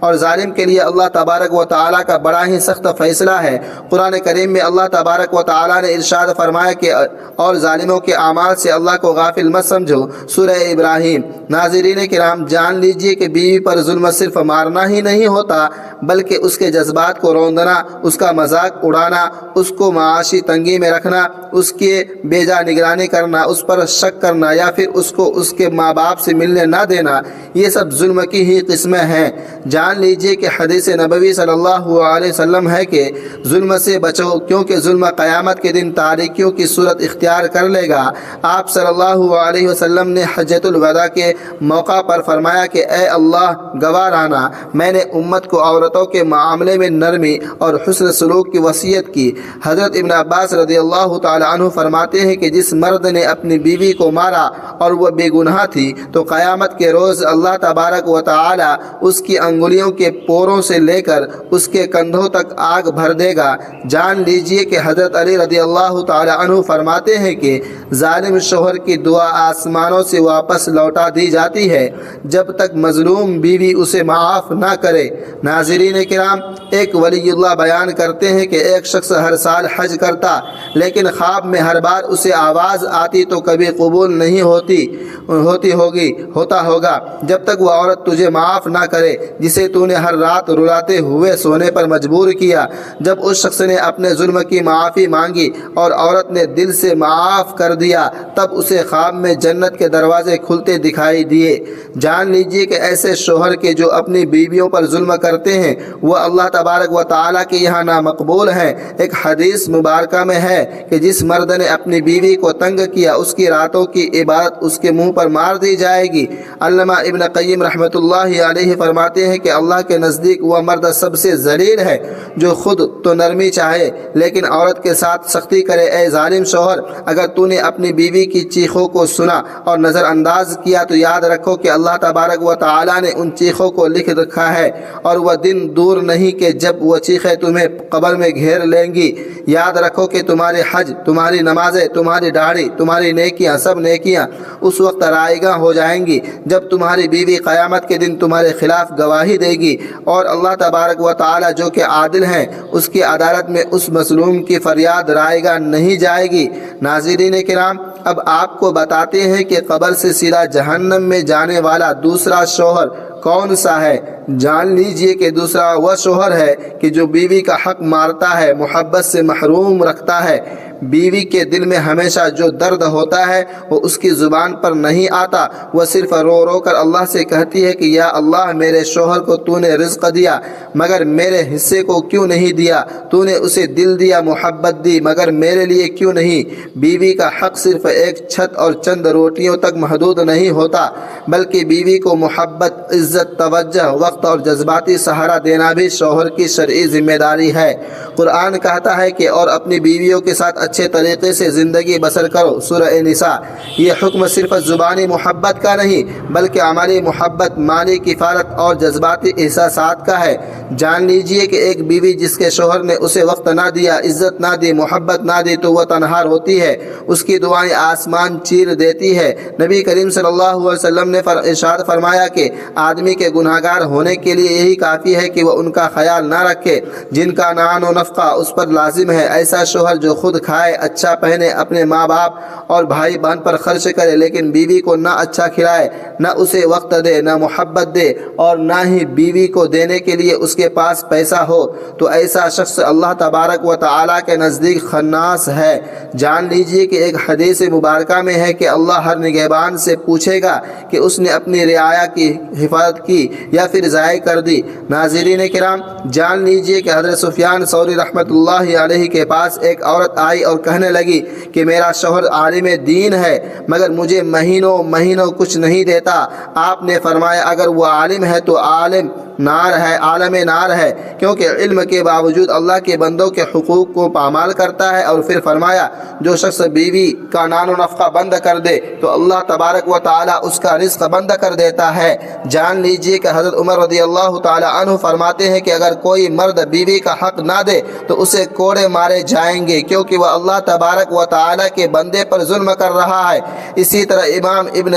اور ظالم کے لیے اللہ تبارک و تعالیٰ کا بڑا ہی سخت فیصلہ ہے۔ قرآن کریم میں اللہ تبارک و تعالیٰ نے ارشاد فرمایا کہ اور ظالموں کے اعمال سے اللہ کو غافل مت سمجھو، سورہ ابراہیم۔ ناظرین کرام، جان لیجئے کہ بیوی پر ظلم صرف مارنا ہی نہیں ہوتا بلکہ اس کے جذبات کو روندنا، اس کا مذاق اڑانا، اس کو معاشی تنگی میں رکھنا، اس کے بیجا نگرانی کرنا، اس پر شک کرنا یا پھر اس کو اس کے ماں باپ سے ملنے نہ دینا، یہ سب ظلم کی ہی قسمیں ہیں۔ جان لیجئے کہ حدیث نبوی صلی اللہ علیہ وسلم ہے کہ ظلم سے بچو، کیونکہ ظلم قیامت کے دن تاریکیوں کی صورت اختیار کر لے گا۔ آپ صلی اللہ علیہ وسلم نے حجۃ الوداع کے موقع پر فرمایا کہ اے اللہ گواہ رہنا، میں نے امت کو عورتوں کے معاملے میں نرمی اور حسن سلوک کی وصیت کی۔ حضرت ابن عباس رضی اللہ تعالی عنہ فرماتے ہیں کہ جس مرد نے اپنی بیوی کو مارا اور وہ بے گناہ تھی تو قیامت کے روز اللہ تبارک و تعالی اس کی انگلیوں کے پوروں سے لے کر اس کے کندھوں تک آگ بھر دے گا۔ جان لیجئے کہ حضرت علی رضی اللہ تعالی عنہ فرماتے ہیں کہ ظالم شوہر کی دعا آسمانوں سے واپس لوٹا دی جاتی ہے جب تک مظلوم بیوی اسے معاف نہ کرے۔ ناظرین کرام، ایک ولی اللہ بیان کرتے ہیں کہ ایک شخص ہر سال حج کرتا لیکن خواب میں ہر بار اسے آواز آتی تو کبھی قبول نہیں ہوتا ہوگا جب تک وہ عورت تجھے معاف نہ کرے جسے تو نے ہر رات رلاتے ہوئے سونے پر مجبور کیا۔ جب اس شخص نے اپنے ظلم کی معافی مانگی اور عورت نے دل سے معاف کر دیا تب اسے خواب میں جنت کے دروازے کھلتے دکھائی دیے۔ جان لیجئے کہ ایسے شوہر کے جو اپنی بیویوں پر ظلم کرتے ہیں وہ اللہ تبارک و تعالیٰ کے یہاں نامقبول ہیں۔ ایک حدیث مبارکہ میں ہے کہ جس مرد نے اپنی بیوی کو تنگ کیا اس کی راتوں کی عبادت اس کے منہ پر مار دی جائے گی۔ علامہ ابن قیم رحمۃ اللہ علیہ فرماتے ہیں کہ اللہ کے نزدیک وہ مرد سب سے ذلیل ہے جو خود تو نرمی چاہے لیکن عورت کے ساتھ سختی کرے۔ اے ظالم شوہر، اگر تو نے اپنی بیوی کی چیخوں کو سنا اور نظر انداز کیا تو یاد رکھو کہ اللہ تبارک و تعالیٰ نے ان چیخوں کو لکھ رکھا ہے اور وہ دن دور نہیں کہ جب وہ چیخیں تمہیں قبر میں گھیر لیں گی۔ یاد رکھو کہ تمہارے حج، تمہاری نمازیں، تمہاری داڑھی، تمہاری نیکیاں، سب نیکیاں اس وقت رائیگاں ہو جائیں گی جب تمہاری بیوی قیامت کے دن تمہارے خلاف گواہی دے گی اور اللہ تبارک و تعالیٰ جو کہ عادل ہیں اس کی عدالت میں اس مظلوم کی فریاد رائیگاں نہیں جائے گی۔ ناظرین کرام، اب آپ کو بتاتے ہیں کہ قبر سے سیدھا جہنم میں جانے والا دوسرا شوہر کون سا ہے۔ جان لیجئے کہ دوسرا وہ شوہر ہے کہ جو بیوی کا حق مارتا ہے، محبت سے محروم رکھتا ہے۔ بیوی کے دل میں ہمیشہ جو درد ہوتا ہے وہ اس کی زبان پر نہیں آتا، وہ صرف رو رو کر اللہ سے کہتی ہے کہ یا اللہ میرے شوہر کو تو نے رزق دیا مگر میرے حصے کو کیوں نہیں دیا، تو نے اسے دل دیا، محبت دی مگر میرے لیے کیوں نہیں۔ بیوی کا حق صرف ایک چھت اور چند روٹیوں تک محدود نہیں ہوتا بلکہ بیوی کو محبت، عزت، توجہ، وقت اور جذباتی سہارا دینا بھی شوہر کی شرعی ذمہ داری ہے۔ قرآن کہتا ہے کہ اور اپنی بیویوں کے ساتھ اچھے طریقے سے زندگی بسر کرو، سورہ نساء۔ یہ حکم صرف زبانی محبت کا نہیں بلکہ عملی محبت، مالی کفالت اور جذباتی احساسات کا ہے۔ جان لیجئے کہ ایک بیوی جس کے شوہر نے اسے وقت نہ دیا، عزت نہ دی، محبت نہ دی تو وہ تنہا ہوتی ہے، اس کی دعائیں آسمان چیر دیتی ہے۔ نبی کریم صلی اللہ علیہ وسلم نے ارشاد فرمایا کہ آدمی کے گناہگار ہونے کے لیے یہی کافی ہے کہ وہ ان کا خیال نہ رکھے جن کا نان و نفقہ اس پر لازم ہے۔ ایسا شوہر جو خود کھائے، اچھا پہنے، اپنے ماں باپ اور بھائی بہن پر خرچ کرے لیکن بیوی کو نہ اچھا کھلائے، نہ اسے وقت دے، نہ محبت دے اور نہ ہی بیوی کو دینے کے لیے اس کے پاس پیسہ ہو تو ایسا شخص اللہ تبارک و تعالیٰ کے نزدیک خناس ہے۔ جان لیجئے کہ ایک حدیث مبارکہ میں ہے کہ اللہ ہر نگہبان سے پوچھے گا کہ اس نے اپنی رعایا کی حفاظت کی یا پھر ضائع کر دی۔ ناظرین کرام، جان لیجئے کہ حضرت سفیان ثوری رحمۃ اللہ علیہ کے پاس ایک عورت آئی اور کہنے لگی کہ میرا شوہر عالم دین ہے مگر مجھے مہینوں کچھ نہیں دیتا۔ آپ نے فرمایا اگر وہ عالم ہے تو عالم نار ہے، عالم نار ہے، کیونکہ علم کے باوجود اللہ کے بندوں کے حقوق کو پامال کرتا ہے۔ اور پھر فرمایا جو شخص بیوی کا نان و نفقہ بند کر دے تو اللہ تبارک و تعالیٰ اس کا رزق بند کر دیتا ہے۔ جان لیجئے کہ حضرت عمر رضی اللہ تعالیٰ عنہ فرماتے ہیں کہ اگر کوئی مرد بیوی کا حق نہ دے تو اسے کوڑے مارے جائیں گے، کیونکہ وہ اللہ تبارک و تعالیٰ کے بندے پر ظلم کر رہا ہے۔ اسی طرح امام ابن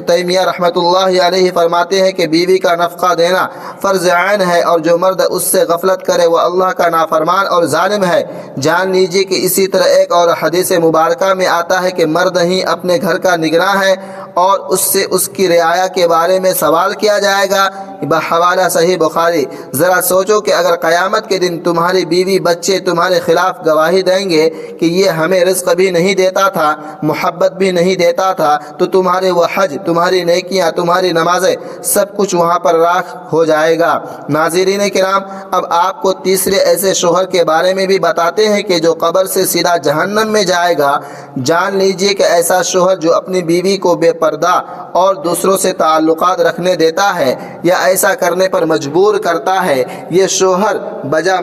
تیمیہ رحمۃ اللہ علیہ فرماتے ہیں کہ بیوی کا نفقہ دینا فرض عین ہے، اور جو مرد اس سے غفلت کرے وہ اللہ کا نافرمان اور ظالم ہے۔ جان لیجئے کہ اسی طرح ایک اور حدیث مبارکہ میں آتا ہے کہ مرد ہی اپنے گھر کا نگراں ہے اور اس سے اس کی رعایا کے بارے میں سوال کیا جائے گا، بحوالہ صحیح بخاری۔ ذرا سوچو کہ اگر قیامت کے دن تمہاری بیوی بچے تمہارے خلاف گواہی دیں گے کہ یہ ہمیں رزق بھی نہیں دیتا تھا، محبت بھی نہیں دیتا تھا، تو تمہارے وہ حج، تمہاری نیکیاں، تمہاری نمازیں، سب کچھ وہاں پر راکھ ہو جائے گا۔ ناظرین کرام، اب آپ کو تیسرے ایسے شوہر کے بارے میں بھی بتاتے ہیں کہ جو قبر سے سیدھا جہنم میں جائے گا۔ جان لیجئے کہ ایسا شوہر جو اپنی بیوی کو بے پردہ اور دوسروں سے تعلقات رکھنے دیتا ہے یا ایسا کرنے پر مجبور کرتا ہے، یہ شوہر بجا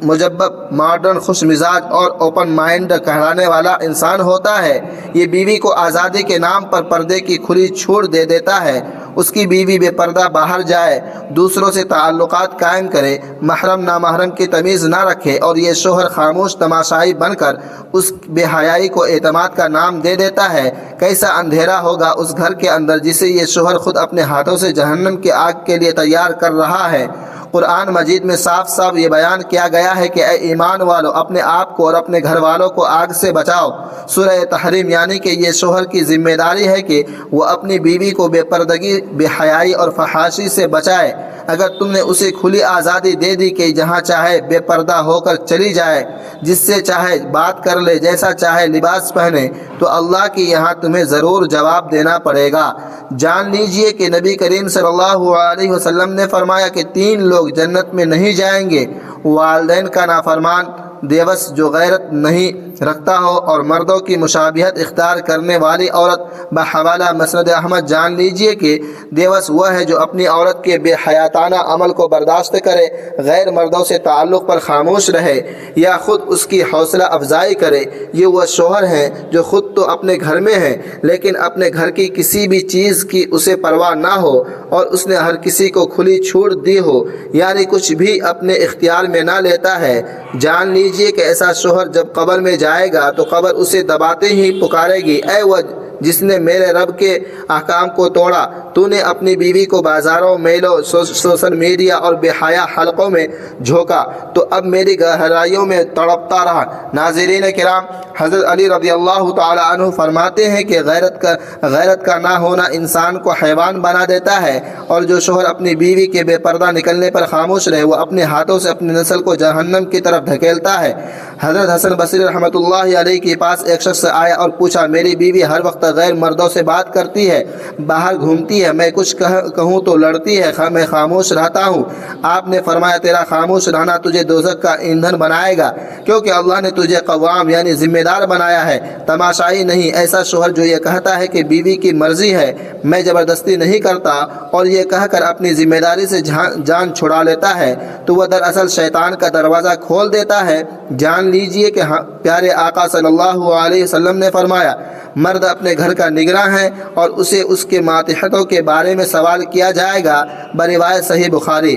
مجبب، ماڈرن، خوش مزاج اور اوپن مائنڈ کہلانے والا انسان ہوتا ہے۔ یہ بیوی کو آزادی کے نام پر پردے کی کھلی چھوٹ دے دیتا ہے۔ اس کی بیوی بے پردہ باہر جائے، دوسروں سے تعلقات قائم کرے، محرم نامحرم کی تمیز نہ رکھے، اور یہ شوہر خاموش تماشائی بن کر اس بے حیائی کو اعتماد کا نام دے دیتا ہے۔ کیسا اندھیرا ہوگا اس گھر کے اندر جسے یہ شوہر خود اپنے ہاتھوں سے جہنم کی آگ کے لیے تیار کر رہا ہے۔ قرآن مجید میں صاف صاف یہ بیان کیا گیا ہے کہ اے ایمان والو، اپنے آپ کو اور اپنے گھر والوں کو آگ سے بچاؤ۔ سورہ تحریم، یعنی کہ یہ شوہر کی ذمہ داری ہے کہ وہ اپنی بیوی کو بے پردگی، بے حیائی اور فحاشی سے بچائے۔ اگر تم نے اسے کھلی آزادی دے دی کہ جہاں چاہے بے پردہ ہو کر چلی جائے، جس سے چاہے بات کر لے، جیسا چاہے لباس پہنے، تو اللہ کی یہاں تمہیں ضرور جواب دینا پڑے گا۔ جان لیجئے کہ نبی کریم صلی اللہ علیہ وسلم نے فرمایا کہ 3 لوگ جنت میں نہیں جائیں گے: والدین کا نافرمان، دیوس جو غیرت نہیں رکھتا ہو، اور مردوں کی مشابہت اختیار کرنے والی عورت۔ بحوالہ مسند احمد۔ جان لیجئے کہ دیوس وہ ہے جو اپنی عورت کے بے حیاتانہ عمل کو برداشت کرے، غیر مردوں سے تعلق پر خاموش رہے یا خود اس کی حوصلہ افزائی کرے۔ یہ وہ شوہر ہیں جو خود تو اپنے گھر میں ہیں لیکن اپنے گھر کی کسی بھی چیز کی اسے پرواہ نہ ہو، اور اس نے ہر کسی کو کھلی چھوٹ دی ہو، یعنی کچھ بھی اپنے اختیار میں نہ لیتا ہے۔ جان لیجئے کہ ایسا شوہر جب قبر میں جائے گا تو قبر اسے دباتے ہی پکارے گی: اے وہ جس نے میرے رب کے احکام کو توڑا، تو نے اپنی بیوی کو بازاروں، میلوں، سوشل میڈیا اور بے حیا حلقوں میں جھونکا، تو اب میری گہرائیوں میں تڑپتا رہا۔ ناظرین کرام، حضرت علی رضی اللہ تعالی عنہ فرماتے ہیں کہ غیرت کا نہ ہونا انسان کو حیوان بنا دیتا ہے، اور جو شوہر اپنی بیوی کے بے پردہ نکلنے پر خاموش رہے وہ اپنے ہاتھوں سے اپنی نسل کو جہنم کی طرف دھکیلتا ہے۔ حضرت حسن بصری رحمۃ اللہ علیہ کے پاس ایک شخص آیا اور پوچھا: میری بیوی ہر وقت غیر مردوں سے بات کرتی ہے، باہر گھومتی ہے، میں کچھ کہوں تو لڑتی ہے، میں خاموش رہتا ہوں۔ آپ نے فرمایا: تیرا خاموش رہنا تجھے دوزخ کا ایندھن بنائے گا، کیونکہ اللہ نے تجھے قوام یعنی ذمہ دار بنایا ہے، تماشائی نہیں۔ ایسا شوہر جو یہ کہتا ہے کہ بیوی کی مرضی ہے، میں زبردستی نہیں کرتا، اور یہ کہہ کر اپنی ذمہ داری سے جان چھڑا لیتا ہے، تو وہ دراصل شیطان کا دروازہ کھول دیتا ہے۔ جان لیجئے کہ پیارے آقا صلی اللہ علیہ وسلم نے فرمایا: مرد اپنے گھر کا نگراں ہے اور اسے اس کے ماتحتوں کے بارے میں سوال کیا جائے گا۔ بروایت صحیح بخاری۔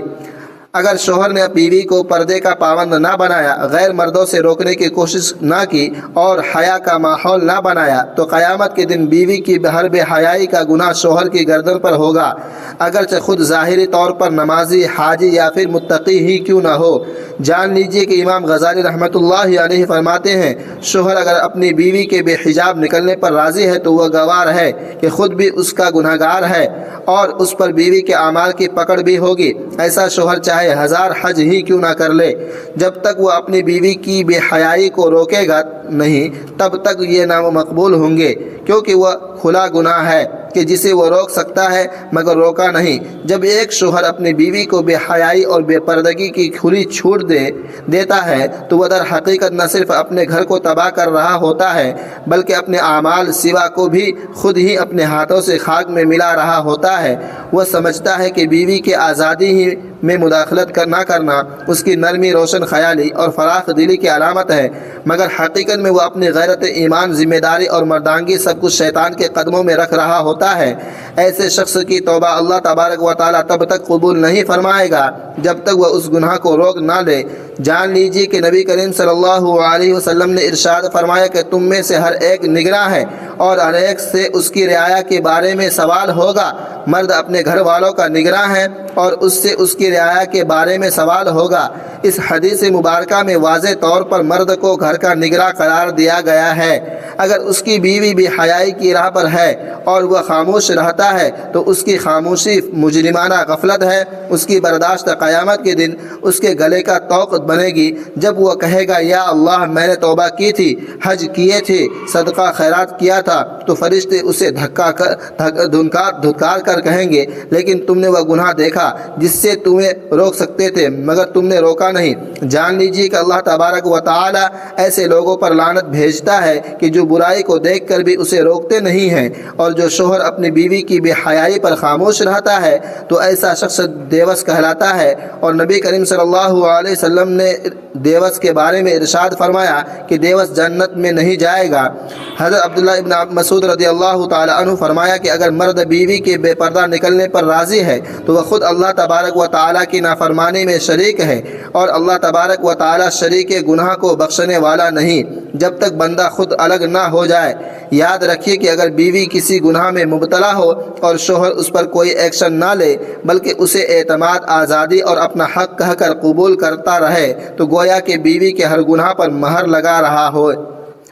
اگر شوہر نے بیوی کو پردے کا پابند نہ بنایا، غیر مردوں سے روکنے کی کوشش نہ کی اور حیا کا ماحول نہ بنایا، تو قیامت کے دن بیوی کی ہر بے حیائی کا گناہ شوہر کی گردن پر ہوگا، اگرچہ خود ظاہری طور پر نمازی، حاجی یا پھر متقی ہی کیوں نہ ہو۔ جان لیجئے کہ امام غزالی رحمۃ اللہ علیہ فرماتے ہیں: شوہر اگر اپنی بیوی کے بے حجاب نکلنے پر راضی ہے تو وہ گوار ہے کہ خود بھی اس کا گنہگار ہے، اور اس پر بیوی کے اعمال کی پکڑ بھی ہوگی۔ ایسا شوہر چاہے 1000 حج ہی کیوں نہ کر لے، جب تک وہ اپنی بیوی کی بے حیائی کو روکے گا نہیں، تب تک یہ نامقبول ہوں گے، کیونکہ وہ کھلا گناہ ہے۔ کہ جسے وہ روک سکتا ہے مگر روکا نہیں۔ جب ایک شوہر اپنی بیوی کو بے حیائی اور بے پردگی کی کھلی چھوٹ دیتا ہے تو وہ در حقیقت نہ صرف اپنے گھر کو تباہ کر رہا ہوتا ہے بلکہ اپنے اعمال سوا کو بھی خود ہی اپنے ہاتھوں سے خاک میں ملا رہا ہوتا ہے۔ وہ سمجھتا ہے کہ بیوی کے آزادی ہی میں مداخلت نہ کرنا اس کی نرمی، روشن خیالی اور فراخ دلی کی علامت ہے، مگر حقیقت میں وہ اپنی غیرت ایمان، ذمہ داری اور مردانگی سب کچھ شیطان کے قدموں میں رکھ رہا ہوتا ہے۔ ایسے شخص کی توبہ اللہ تبارک و تعالیٰ تب تک قبول نہیں فرمائے گا جب تک وہ اس گناہ کو روک نہ لے۔ جان لیجیے کہ نبی کریم صلی اللہ علیہ وسلم نے ارشاد فرمایا کہ تم میں سے ہر ایک نگراں ہے اور ہر ایک سے اس کی رعایا کے بارے میں سوال ہوگا۔ مرد اپنے گھر والوں کا نگراں ہے اور اس سے اس کی رعایا کے بارے میں سوال ہوگا۔ اس حدیث مبارکہ میں واضح طور پر مرد کو گھر کا نگراں قرار دیا گیا ہے۔ اگر اس کی بیوی بے حیائی کی راہ پر ہے اور وہ خاموش رہتا ہے تو اس کی خاموشی مجرمانہ غفلت ہے۔ اس کی برداشت قیامت کے دن اس کے گلے کا طوق بنے گی جب وہ کہے گا یا اللہ میں نے توبہ کی تھی، حج کیے تھے، صدقہ خیرات کیا تھا، تو فرشتے اسے دھتکار کر کہیں گے لیکن تم نے وہ گناہ دیکھا جس سے تمہیں روک سکتے تھے مگر تم نے روکا نہیں۔ جان لیجیے کہ اللہ تبارک و تعالی ایسے لوگوں پر لعنت بھیجتا ہے کہ جو برائی کو دیکھ کر بھی اسے روکتے نہیں ہیں، اور جو شوہر اپنی بیوی کی بے حیائی پر خاموش رہتا ہے تو ایسا شخص دیوس کہلاتا ہے۔ اور نبی کریم صلی اللہ علیہ وسلم نے دیوس کے بارے میں ارشاد فرمایا کہ دیوس جنت میں نہیں جائے گا۔ حضرت عبداللہ ابن مسعود رضی اللہ تعالی عنہ فرمایا کہ اگر مرد بیوی کے بے پردہ نکلنے پر راضی ہے تو وہ خود اللہ تبارک و تعالیٰ کی نافرمانی میں شریک ہے، اور اللہ تبارک و تعالیٰ شریک گناہ کو بخشنے والا نہیں جب تک بندہ خود الگ نہ ہو جائے۔ یاد رکھیے کہ اگر بیوی کسی گناہ میں مبتلا ہو اور شوہر اس پر کوئی ایکشن نہ لے بلکہ اسے اعتماد، آزادی اور اپنا حق کہہ کر قبول کرتا رہے تو گویا کہ بیوی کے ہر گناہ پر مہر لگا رہا ہو،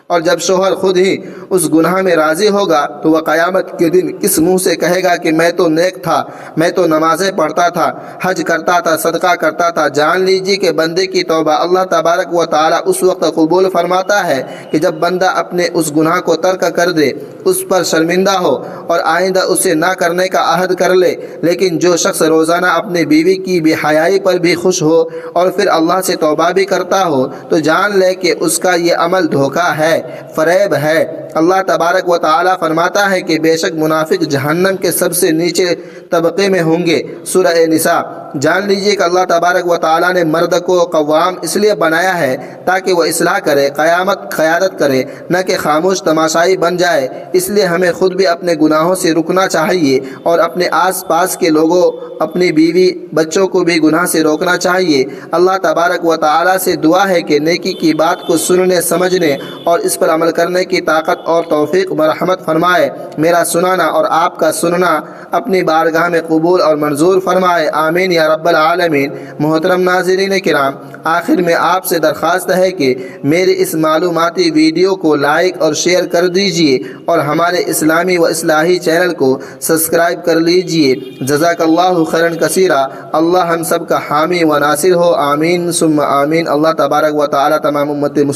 اور جب شوہر خود ہی اس گناہ میں راضی ہوگا تو وہ قیامت کے دن کس منہ سے کہے گا کہ میں تو نیک تھا، میں تو نمازیں پڑھتا تھا، حج کرتا تھا، صدقہ کرتا تھا۔ جان لیجیے کہ بندے کی توبہ اللہ تبارک و تعالیٰ اس وقت قبول فرماتا ہے کہ جب بندہ اپنے اس گناہ کو ترک کر دے، اس پر شرمندہ ہو اور آئندہ اسے نہ کرنے کا عہد کر لے۔ لیکن جو شخص روزانہ اپنی بیوی کی بے حیائی پر بھی خوش ہو اور پھر اللہ سے توبہ بھی کرتا ہو تو جان لے کہ اس کا یہ عمل دھوکہ ہے، فریب ہے۔ اللہ تبارک و تعالیٰ فرماتا ہے کہ بے شک منافق جہنم کے سب سے نیچے طبقے میں ہوں گے۔ سورہ نساء۔ جان لیجیے کہ اللہ تبارک و تعالیٰ نے مرد کو قوام اس لیے بنایا ہے تاکہ وہ اصلاح کرے، قیادت کرے، نہ کہ خاموش تماشائی بن جائے۔ اس لیے ہمیں خود بھی اپنے گناہوں سے رکنا چاہیے اور اپنے آس پاس کے لوگوں، اپنی بیوی، بچوں کو بھی گناہ سے روکنا چاہیے۔ اللہ تبارک و تعالیٰ سے دعا ہے کہ نیکی کی بات کو سننے، سمجھنے اور اس پر عمل کرنے کی طاقت اور توفیق مرحمت فرمائے۔ میرا سنانا اور آپ کا سننا اپنی بارگاہ میں قبول اور منظور فرمائے، آمین یا رب العالمین۔ محترم ناظرین کرام، آخر میں آپ سے درخواست ہے کہ میری اس معلوماتی ویڈیو کو لائک اور شیئر کر دیجئے اور ہمارے اسلامی و اصلاحی چینل کو سبسکرائب کر لیجئے۔ جزاک اللہ خیرا کثیرا۔ اللہ ہم سب کا حامی و ناصر ہو، آمین ثم آمین۔ اللہ تبارک و تعالی تمام امت مسلم